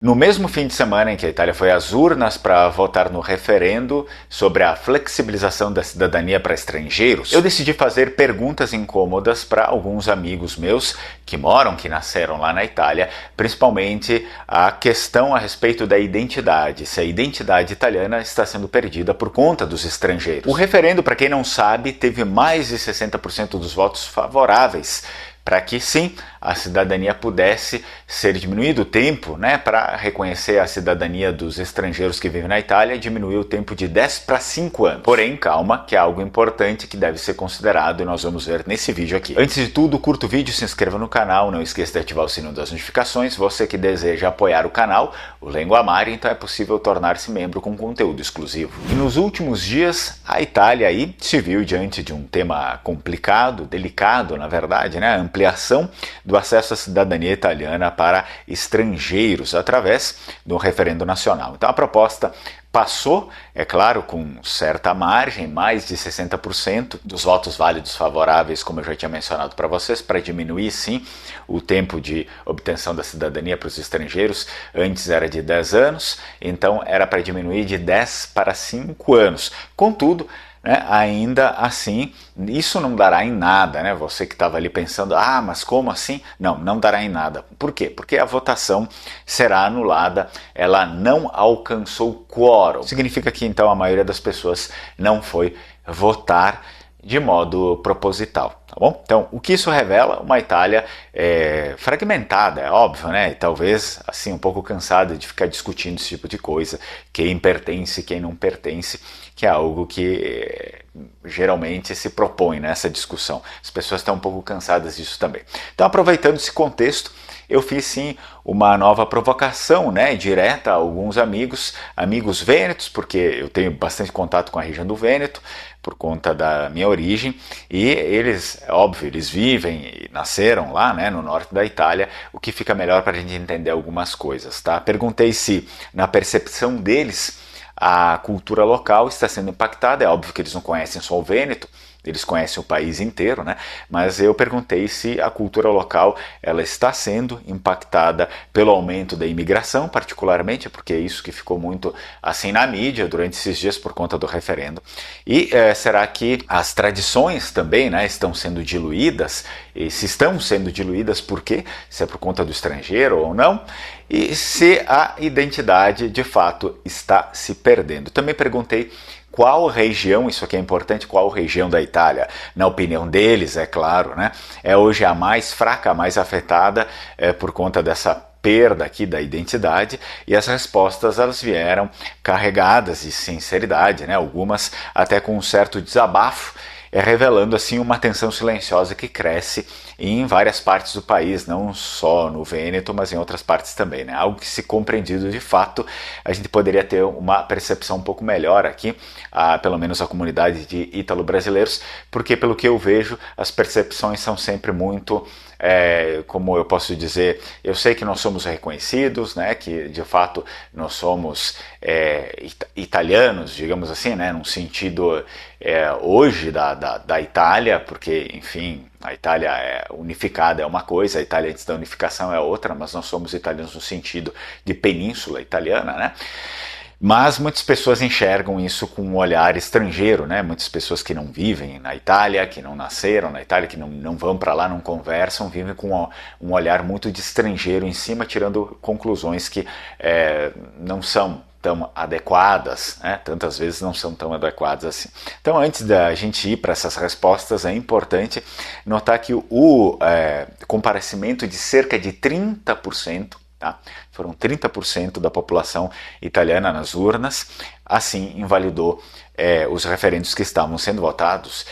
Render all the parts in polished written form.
No mesmo fim de semana em que a Itália foi às urnas para votar no referendo sobre a flexibilização da cidadania para estrangeiros, eu decidi fazer perguntas incômodas para alguns amigos meus que nasceram lá na Itália, principalmente a questão a respeito da identidade, se a identidade italiana está sendo perdida por conta dos estrangeiros. O referendo, para quem não sabe, teve mais de 60% dos votos favoráveis para que sim, a cidadania pudesse ser diminuído o tempo, para reconhecer a cidadania dos estrangeiros que vivem na Itália, diminuiu o tempo de 10 para 5 anos. Porém, calma, que é algo importante que deve ser considerado e nós vamos ver nesse vídeo aqui. Antes de tudo, curta o vídeo, se inscreva no canal, não esqueça de ativar o sino das notificações. Você que deseja apoiar o canal, o Lengo Amari, então é possível tornar-se membro com conteúdo exclusivo. E nos últimos dias, a Itália aí se viu diante de um tema complicado, delicado, na verdade, a ampliação do acesso à cidadania italiana para estrangeiros através do referendo nacional. Então a proposta passou, é claro, com certa margem, mais de 60% dos votos válidos favoráveis, como eu já tinha mencionado para vocês, para diminuir sim o tempo de obtenção da cidadania para os estrangeiros. Antes era de 10 anos, então era para diminuir de 10 para 5 anos. Contudo, ainda assim, isso não dará em nada, Você que estava ali pensando, mas como assim? Não dará em nada. Por quê? Porque a votação será anulada, ela não alcançou quórum. Significa que então a maioria das pessoas não foi votar de modo proposital, tá bom? Então, o que isso revela? Uma Itália fragmentada, é óbvio, E talvez, assim, um pouco cansada de ficar discutindo esse tipo de coisa, quem pertence, quem não pertence, que é algo que geralmente se propõe nessa discussão. As pessoas estão um pouco cansadas disso também. Então, aproveitando esse contexto, eu fiz sim uma nova provocação, direta a alguns amigos vênetos, porque eu tenho bastante contato com a região do Vêneto, por conta da minha origem, e eles, óbvio, eles vivem e nasceram lá, no norte da Itália, o que fica melhor para a gente entender algumas coisas, tá? Perguntei se, na percepção deles, a cultura local está sendo impactada. É óbvio que eles não conhecem só o Vêneto, eles conhecem o país inteiro, Mas eu perguntei se a cultura local ela está sendo impactada pelo aumento da imigração, particularmente, porque é isso que ficou muito assim na mídia durante esses dias por conta do referendo. E será que as tradições também, estão sendo diluídas? E se estão sendo diluídas, por quê? Se é por conta do estrangeiro ou não? E se a identidade de fato está se perdendo. Também perguntei qual região, isso aqui é importante, qual região da Itália, na opinião deles, é claro, é hoje a mais fraca, a mais afetada por conta dessa perda aqui da identidade, e as respostas elas vieram carregadas de sinceridade, algumas até com um certo desabafo, revelando assim uma tensão silenciosa que cresce em várias partes do país, não só no Vêneto, mas em outras partes também, Algo que, se compreendido de fato, a gente poderia ter uma percepção um pouco melhor aqui, pelo menos a comunidade de ítalo-brasileiros, porque pelo que eu vejo, as percepções são sempre muito, como eu posso dizer, eu sei que nós somos reconhecidos, que de fato nós somos italianos, digamos assim, num sentido hoje da Itália, porque, enfim, a Itália unificada é uma coisa, a Itália antes da unificação é outra, mas nós somos italianos no sentido de península italiana, Mas muitas pessoas enxergam isso com um olhar estrangeiro, Muitas pessoas que não vivem na Itália, que não nasceram na Itália, que não vão para lá, não conversam, vivem com um olhar muito de estrangeiro em cima, tirando conclusões que não são tão adequadas, tantas vezes não são tão adequadas assim. Então, antes da gente ir para essas respostas, é importante notar que o comparecimento de cerca de 30%, foram 30% da população italiana nas urnas, assim invalidou os referendos que estavam sendo votados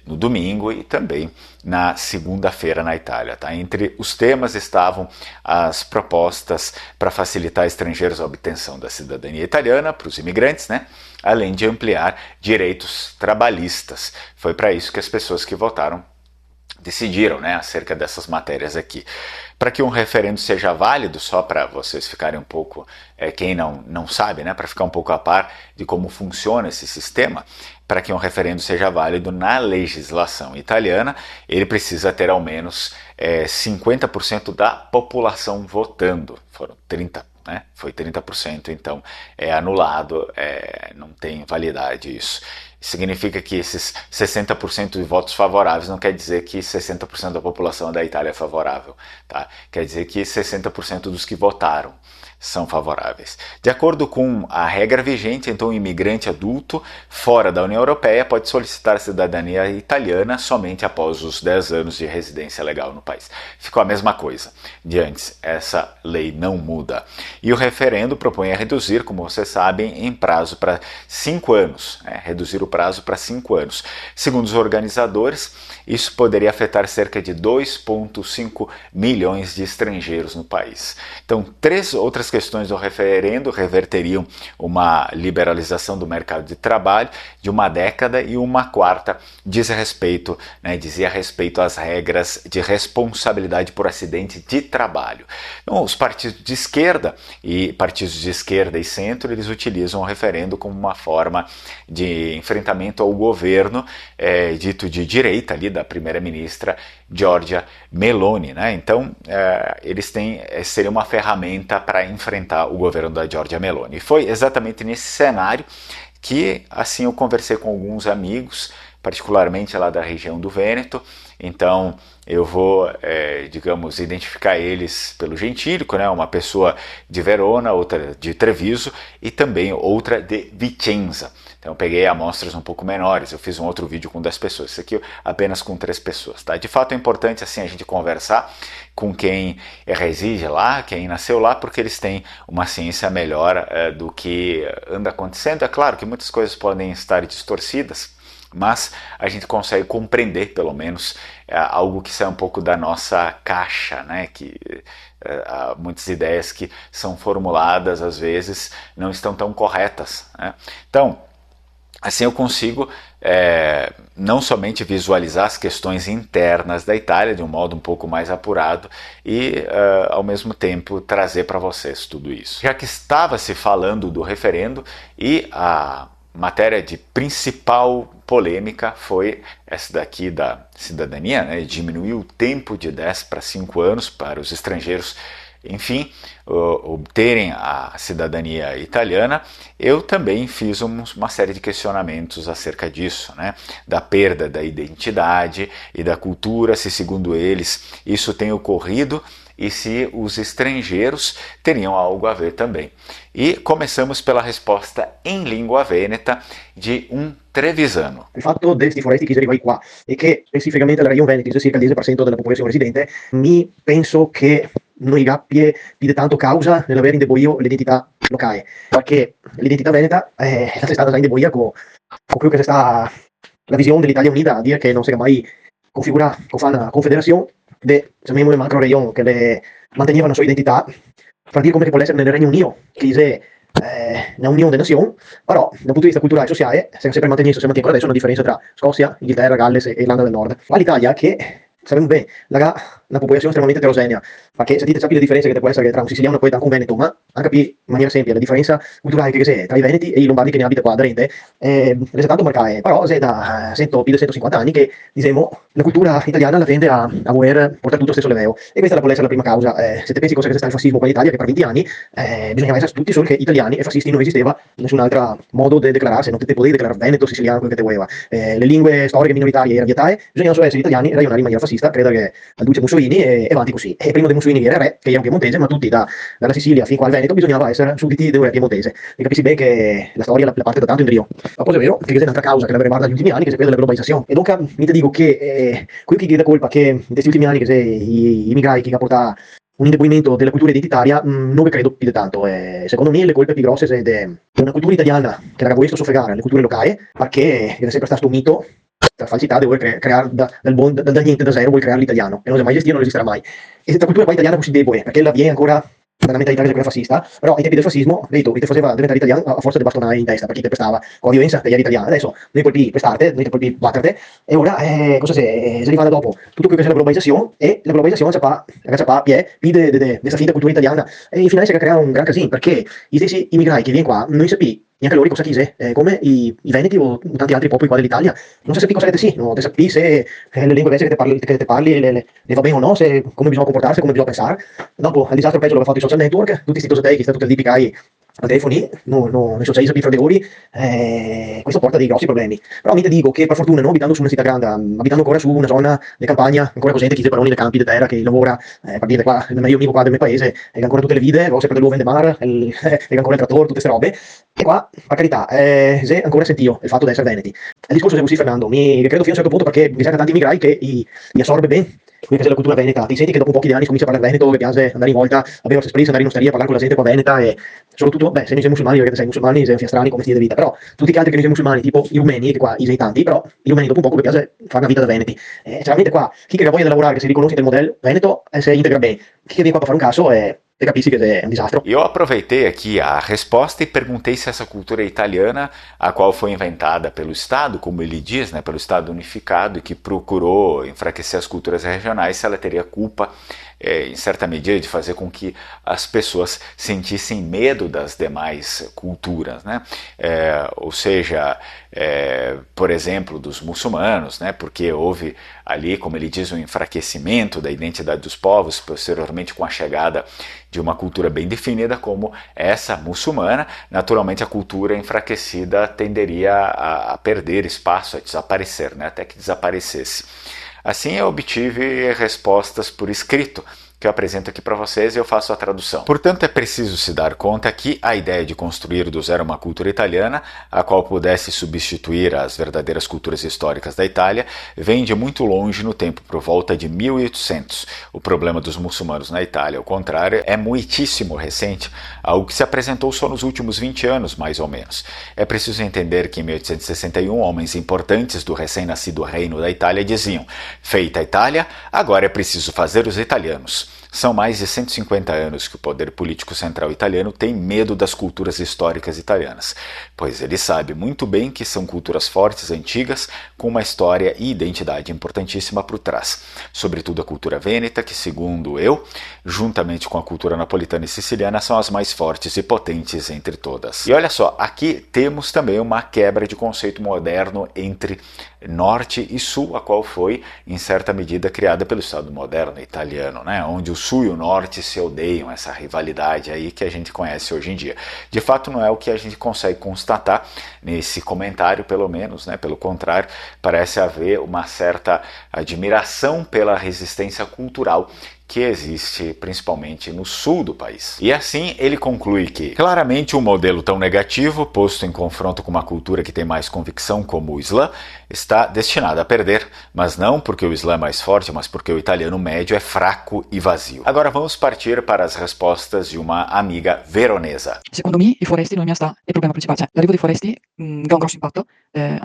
no domingo e também na segunda-feira na Itália. Entre os temas estavam as propostas para facilitar estrangeiros a obtenção da cidadania italiana para os imigrantes, além de ampliar direitos trabalhistas. Foi para isso que as pessoas que votaram decidiram acerca dessas matérias aqui. Para que um referendo seja válido, só para vocês ficarem um pouco, quem não sabe, para ficar um pouco a par de como funciona esse sistema, para que um referendo seja válido na legislação italiana, ele precisa ter ao menos 50% da população votando. Foram 30%. né? Foi 30%, então é anulado, não tem validade isso. Significa que esses 60% de votos favoráveis não quer dizer que 60% da população da Itália é favorável, tá? Quer dizer que 60% dos que votaram são favoráveis. De acordo com a regra vigente, então, um imigrante adulto fora da União Europeia pode solicitar a cidadania italiana somente após os 10 anos de residência legal no país. Ficou a mesma coisa de antes, essa lei não muda. E o referendo propõe a reduzir, como vocês sabem, em prazo para 5 anos, reduzir o prazo para 5 anos. Segundo os organizadores, isso poderia afetar cerca de 2,5 milhões de estrangeiros no país. Então, 3 outras questões do referendo reverteriam uma liberalização do mercado de trabalho de uma década, e uma quarta dizia respeito às regras de responsabilidade por acidente de trabalho. Então, os partidos de esquerda e centro, eles utilizam o referendo como uma forma de enfrentamento ao governo dito de direita ali da primeira-ministra Giorgia Meloni, né? Então, seria uma ferramenta para enfrentar o governo da Giorgia Meloni. E foi exatamente nesse cenário que, assim, eu conversei com alguns amigos, particularmente lá da região do Vêneto. Então, eu vou, identificar eles pelo gentílico, né? Uma pessoa de Verona, outra de Treviso e também outra de Vicenza. Então eu peguei amostras um pouco menores, eu fiz um outro vídeo com 10 pessoas, isso aqui apenas com 3 pessoas. Tá? De fato é importante assim a gente conversar com quem reside lá, quem nasceu lá, porque eles têm uma ciência melhor do que anda acontecendo. É claro que muitas coisas podem estar distorcidas, mas a gente consegue compreender, pelo menos, algo que sai um pouco da nossa caixa, né? Que há muitas ideias que são formuladas, às vezes, não estão tão corretas, né? Então, assim eu consigo não somente visualizar as questões internas da Itália de um modo um pouco mais apurado e, ao mesmo tempo, trazer para vocês tudo isso. Já que estava se falando do referendo, e a matéria de principal polêmica foi essa daqui da cidadania, né? Diminuiu o tempo de 10 para 5 anos para os estrangeiros, enfim, obterem a cidadania italiana. Eu também fiz uma série de questionamentos acerca disso, né? Da perda da identidade e da cultura, se segundo eles isso tem ocorrido e se os estrangeiros teriam algo a ver também. E começamos pela risposta em língua veneta di un trevisano. Il fatto di questi foresti che arrivai qua e che specificamente la regione Veneto, circa il 10% della popolazione residente, mi penso che non gli abbia più tanto causa nell'aver indebolito l'identità locale, perché l'identità veneta è stata già indebolita con quello che è stata la visione dell'Italia unita, a dire che non si è mai configurata con una confederazione chiamiamole macro regioni che le mantenevano la sua identità, per dire come che può essere nel Regno Unito, che è una unione delle nazioni, però dal punto di vista culturale e sociale si è sempre mantenuto ancora adesso una differenza tra Scozia, Inghilterra, Galles e Irlanda del Nord. Ma l'Italia, che sappiamo bene, una popolazione estremamente eterogenea, perché sentite sapere la differenza che può essere tra un siciliano e poi anche un veneto, ma anche in maniera semplice la differenza culturale che c'è tra i veneti e i lombardi che ne abita qua aderente è tanto marcata, però è da più di 150 anni che diciamo la cultura italiana la tende a voler portare tutto stesso livello, e questa può essere la prima causa. Se te pensi cosa che sta il fascismo qua in Italia, che per 20 anni bisognava essere tutti solo che italiani e fascisti, non esisteva nessun altro modo di declararsi, non te potevi declarare veneto, siciliano, quello che te voleva. Le lingue storiche minoritarie erano vietate, bisognava solo essere italiani e ragionare in maniera fascista, credo che al duce Mussolini e avanti così. E prima di Mussolini era re, che era un piemontese, ma tutti dalla Sicilia fino al Veneto bisognava essere sudditi di un re piemontese. E capisci bene che la storia la parte da tanto in Dio. Ma poi è vero che è un'altra causa che la riguarda gli ultimi anni, che è quella della globalizzazione. E dunque mi ti dico che qui chi dà colpa che in questi ultimi anni che se i migranti che ha portato un indebolimento della cultura identitaria, non vi credo più di tanto. Secondo me le colpe più grosse sono di una cultura italiana che la questo soffregare alle culture locali, perché è sempre stato un mito, la falsità di voler creare da niente, da zero, vuoi creare l'italiano, e non è mai esistito, non esisterà mai. E questa cultura poi italiana così debole, perché la viene ancora dalla mentalità che è quella fascista, però ai tempi del fascismo, vedo, ti faceva diventare italiano a forza di bastonare in testa, perché ti pestava con la violenza che eri italiano. Adesso noi puoi pestarti, noi puoi batterti, e ora cosa si arriva dopo? Tutto quello che è la globalizzazione, e la globalizzazione più di questa finta cultura italiana, e in finale si crea un gran casino, perché gli stessi immigrati che viene qua, non sappi neanche loro cosa chiese, come i Veneti o tanti altri popoli qua dell'Italia, non si sa cosa sì, no, te sappi se le lingue invece che te parli le va bene o no, se, come bisogna comportarsi, come bisogna pensare. Dopo, il disastro peggio l'ho fatto i social network, tutti questi cose che sta tutte le DPI al telefoni, nei sociali sappi fra di ori, questo porta dei grossi problemi. Però mi te dico che per fortuna, non abitando su una città grande, abitando ancora su una zona di campagna, ancora così, chi paroni nei campi di terra, che lavora, per dire qua, il mio amico qua del mio paese, che ancora tutte le vide, ho sempre dell'uovo in de mar, che ancora il trattore, tutte queste robe. E qua, per carità, se ancora sentio il fatto di essere veneti. Il discorso è così, Fernando, mi credo fino a un certo punto perché mi sa che tanti migrai che li assorbe bene. Quindi la cultura veneta, ti senti che dopo pochi anni comincia a parlare veneto, che piace andare in volta, avere esperienza, andare in osteria, parlare con la gente qua veneta e soprattutto, se non sei musulmani, perché sei musulmani, sei fiastrani come stile di vita, però tutti gli altri che non sei musulmani, tipo i rumeni, che qua i sei tanti, però i rumeni dopo un po' che piace fare una vita da veneti. Veramente qua, chi che ha voglia di lavorare, che si riconosce del modello veneto, si integra bene. Chi che viene qua per fare un caso e capisci que é um desastre. Eu aproveitei aqui a resposta e perguntei se essa cultura italiana, a qual foi inventada pelo Estado, como ele diz, né, pelo Estado unificado, e que procurou enfraquecer as culturas regionais, se ela teria culpa, em certa medida, de fazer com que as pessoas sentissem medo das demais culturas, né? Ou seja, por exemplo, dos muçulmanos, né? Porque houve ali, como ele diz, um enfraquecimento da identidade dos povos, posteriormente com a chegada de uma cultura bem definida como essa muçulmana. Naturalmente a cultura enfraquecida tenderia a perder espaço, a desaparecer, né? Até que desaparecesse. Assim eu obtive respostas por escrito, que eu apresento aqui para vocês e eu faço a tradução. Portanto, é preciso se dar conta que a ideia de construir do zero uma cultura italiana, a qual pudesse substituir as verdadeiras culturas históricas da Itália, vem de muito longe no tempo, por volta de 1800. O problema dos muçulmanos na Itália, ao contrário, é muitíssimo recente, algo que se apresentou só nos últimos 20 anos, mais ou menos. É preciso entender que em 1861, homens importantes do recém-nascido reino da Itália diziam: feita a Itália, agora é preciso fazer os italianos. São mais de 150 anos que o poder político central italiano tem medo das culturas históricas italianas, pois ele sabe muito bem que são culturas fortes, antigas, com uma história e identidade importantíssima por trás. Sobretudo a cultura vêneta, que segundo eu, juntamente com a cultura napolitana e siciliana, são as mais fortes e potentes entre todas. E olha só, aqui temos também uma quebra de conceito moderno entre norte e sul, a qual foi, em certa medida, criada pelo Estado moderno italiano, né? Onde o sul e o norte se odeiam, essa rivalidade aí que a gente conhece hoje em dia. De fato, não é o que a gente consegue constatar nesse comentário, pelo menos, né? Pelo contrário, parece haver uma certa admiração pela resistência cultural que existe principalmente no sul do país. E assim ele conclui que, claramente, um modelo tão negativo, posto em confronto com uma cultura que tem mais convicção como o Islã, está destinado a perder, mas não porque o Islã é mais forte, mas porque o italiano médio é fraco e vazio. Agora vamos partir para as respostas de uma amiga veronesa. Secondo me i foresti non è il problema principale, cioè l'arrivo dei foresti ha un grosso impatto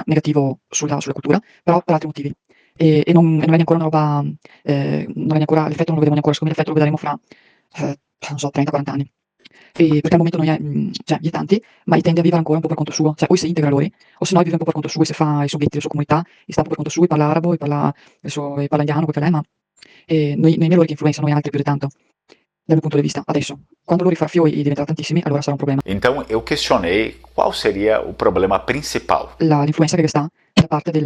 negativo sulla cultura, però per altri motivi. E non vedi ancora una roba, non vedi ancora, l'effetto non lo vediamo ancora, secondo me l'effetto lo vedremo fra, non so, 30-40 anni. E perché al momento non è, cioè, gli è tanti, ma tende a vivere ancora un po' per conto suo, cioè o si integra loro, o se no vive un po' per conto suo e si fa i suoi ghetti, le sue comunità, e sta un po' per conto suo, e parla arabo, e parla indiano, quel che è, ma non è loro che influenzano gli altri più di tanto. Dal mio punto di vista, adesso, quando loro farfiò e diventerà tantissimi, allora sarà un problema. Então eu questionei qual seria o problema principal. L'influenza che sta da parte di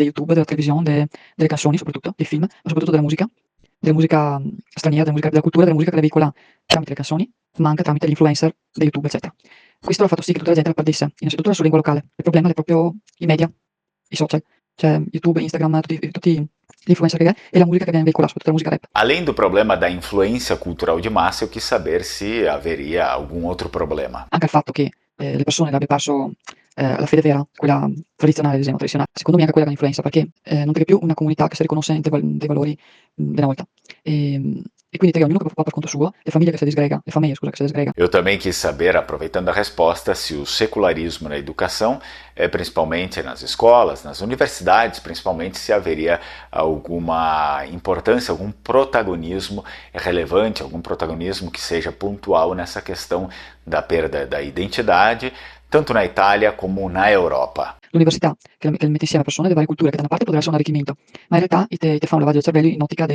YouTube, della televisione, delle canzoni soprattutto, dei film, ma soprattutto della musica straniera, della cultura, della musica che la veicola tramite le canzoni, ma anche tramite gli influencer di YouTube, eccetera. Questo ha fatto sì che tutta la gente la perdesse, innanzitutto la sua lingua locale. Il problema è proprio i media, i social, cioè YouTube, Instagram, tutti gli influencer che è, e la musica che viene veicolata, soprattutto la musica rap. Além do problema da influência cultural de massa, eu quis saber se haveria algum outro problema. Anche il fatto che le persone l'abbiano perso la fede vera, quella tradizionale, ad esempio, tradizionale, secondo me anche quella che influenza, perché non è più una comunità che si riconosce dei valori di una volta. E quindi tem ognuno che va per conto suo, le famiglie che si disgrega, le famiglie, scusa, che si disgrega. Eu também quis saber, aproveitando a resposta, se o secularismo na educação, principalmente nas escolas, nas universidades, principalmente, se haveria alguma importância, algum protagonismo relevante, algum protagonismo que seja pontual nessa questão da perda da identidade, tanto na Itália come na Europa. L'università che mette insieme persone di varie culture, che da una parte potrebbe essere un arricchimento, ma in realtà te fa un lavaggio del cervello in ottica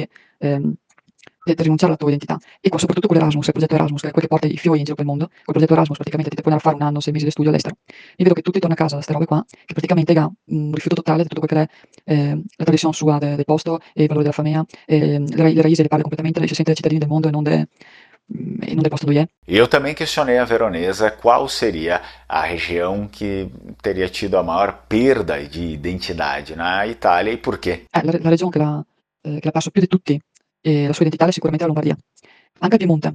di rinunciare alla tua identità. E soprattutto con l'Erasmus, il progetto Erasmus, che è quel che porta i fioi in giro per il mondo. Col progetto Erasmus praticamente ti puoi andare a fare 1 anno, 6 mesi di studio all'estero. Io vedo che tutti tornano a casa da queste robe qua, che praticamente ha un rifiuto totale di tutto quello che è la tradizione sua del posto e i valori della famiglia, le raiz ele perde completamente, lei se sente cittadini del mondo e non del posto dove é. Eu também questionei a veronesa qual seria a região que teria tido a maior perda de identidade na Itália e por quê. La regione che l'ha perso più di tutti la sua identità è sicuramente la Lombardia. Anche il Piemonte,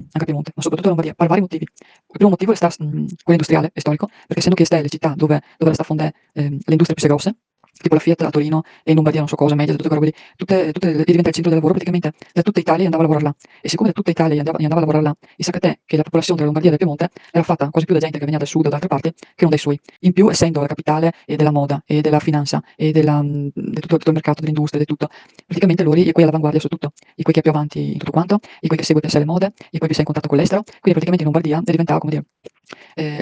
ma soprattutto la Lombardia, per vari motivi. Il primo motivo è quello industriale e storico, perché essendo che queste le città dove sta fondè le industrie più grosse, tipo la Fiat a Torino e in Lombardia non so cosa, Mediaset, tutte quelle robe lì, e diventa il centro del lavoro praticamente da tutta Italia andava a lavorare là. E siccome da tutta Italia andava a lavorare là, e sa che te che la popolazione della Lombardia e del Piemonte era fatta quasi più da gente che veniva dal sud o da altre parti che non dai suoi. In più, essendo la capitale della moda e della finanza e di tutto il mercato dell'industria, di tutto, praticamente loro e qui all'avanguardia su tutto, e qui che è più avanti in tutto quanto, e qui che segue le mode, e poi più sei in contatto con l'estero, quindi praticamente in Lombardia è diventata, come dire,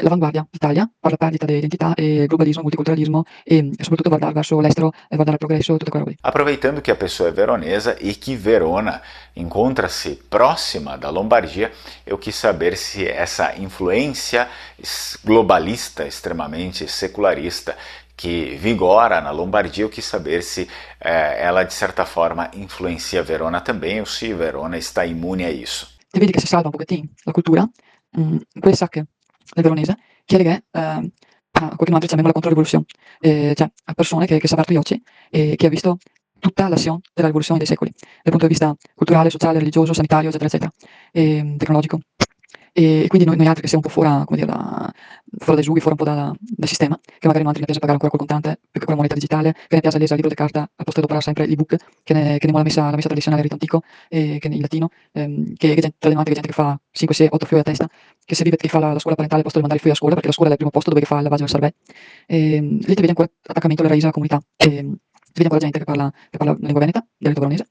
l'avanguardia d'Italia per la perdita di identità e globalismo, multiculturalismo e soprattutto guardare verso l'estero, guardare al progresso e tutte quelle robe. Aproveitando que a pessoa é veronesa e que Verona encontra-se próxima da Lombardia, eu quis saber se essa influência globalista, extremamente secularista, que vigora na Lombardia, eu quis saber se ela de certa forma influencia Verona também ou se Verona está imune a isso. E vedi che si salva un pochettino la cultura, quelle sacche del veronese, che è a qualche altro chiamiamola controrivoluzione, cioè a persone che si è aperto gli occhi e che ha visto tutta l'azione della rivoluzione dei secoli, dal punto di vista culturale, sociale, religioso, sanitario, eccetera, eccetera, tecnologico. E quindi noi altri che siamo un po' fuori, come dire, fuori dai sughi, fuori un po' dal sistema, che magari non altri ne piace pagare ancora col contante, perché con la moneta digitale, che ne piace leggere il libro di carta, al posto di operare sempre l'ebook, che ne vuole la messa tradizionale, il rito antico, che in latino, che tra le altre gente che fa 5, 6, 8 fiori a testa, che se vive che fa la scuola parentale al posto di mandare i figli a scuola, perché la scuola è il primo posto dove fa il lavaggio del cervello. Lì ti vedi ancora attaccamento alle raici della comunità, ti vedi ancora gente che parla lingua veneta, dialetto veronese.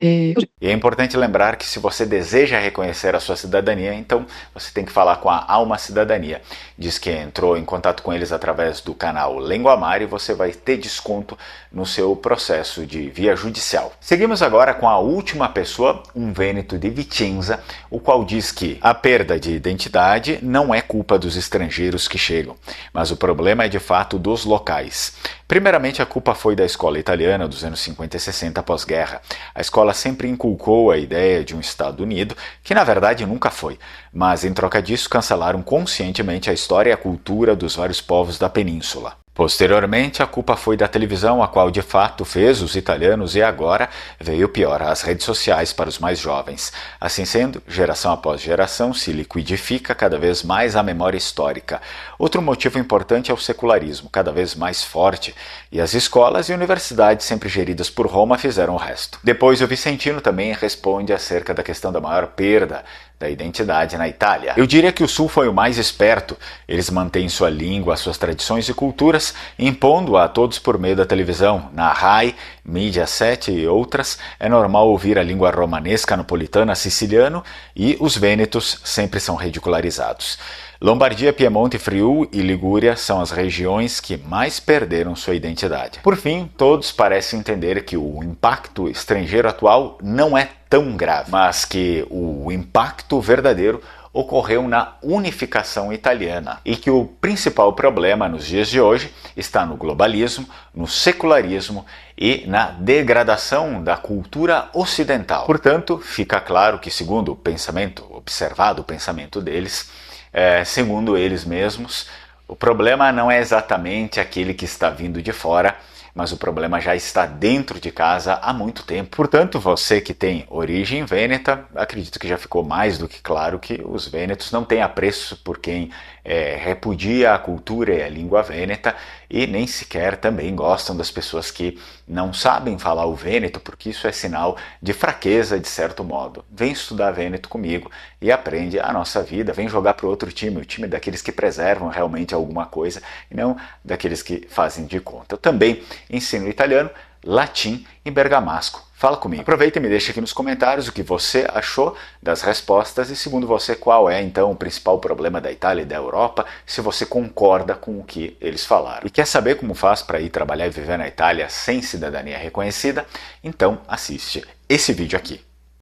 E così. E é importante lembrar que se você deseja reconhecer a sua cidadania, então você tem que falar com a Alma Cidadania. Diz que entrou em contato com eles através do canal Lenguamar e você vai ter desconto no seu processo de via judicial. Seguimos agora com a última pessoa, um vêneto de Vicenza, o qual diz que a perda de identidade não é culpa dos estrangeiros que chegam, mas o problema é de fato dos locais. Primeiramente, a culpa foi da escola italiana dos anos 50 e 60 pós-guerra. A escola sempre inculcou a ideia de um Estado unido, que na verdade nunca foi, mas em troca disso cancelaram conscientemente a história e a cultura dos vários povos da península. Posteriormente, a culpa foi da televisão, a qual de fato fez os italianos e agora veio pior, as redes sociais para os mais jovens. Assim sendo, geração após geração se liquidifica cada vez mais a memória histórica. Outro motivo importante é o secularismo, cada vez mais forte, e as escolas e universidades sempre geridas por Roma fizeram o resto. Depois o Vicentino também responde acerca da questão da maior perda da identidade na Itália. Eu diria que o Sul foi o mais esperto. Eles mantêm sua língua, suas tradições e culturas, impondo-a a todos por meio da televisão. Na Rai, Mídia 7 e outras, é normal ouvir a língua romanesca, napolitana, siciliano e os vênetos sempre são ridicularizados. Lombardia, Piemonte, Friuli e Ligúria são as regiões que mais perderam sua identidade. Por fim, todos parecem entender que o impacto estrangeiro atual não é tão grave, mas que o impacto verdadeiro ocorreu na unificação italiana e que o principal problema nos dias de hoje está no globalismo, no secularismo e na degradação da cultura ocidental. Portanto, fica claro que, segundo o pensamento, observado o pensamento deles, segundo eles mesmos, o problema não é exatamente aquele que está vindo de fora, mas o problema já está dentro de casa há muito tempo. Portanto, você que tem origem vêneta, acredito que já ficou mais do que claro que os vênetos não têm apreço por quem repudia a cultura e a língua vêneta e nem sequer também gostam das pessoas que não sabem falar o vêneto, porque isso é sinal de fraqueza de certo modo. Vem estudar vêneto comigo e aprende a nossa vida, vem jogar para o outro time, o time daqueles que preservam realmente alguma coisa e não daqueles que fazem de conta. Eu também ensino italiano, latim e bergamasco. Fala comigo. Aproveita e me deixa aqui nos comentários o que você achou das respostas e, segundo você, qual é então o principal problema da Itália e da Europa, se você concorda com o que eles falaram. E quer saber como faz para ir trabalhar e viver na Itália sem cidadania reconhecida? Então assiste esse vídeo aqui.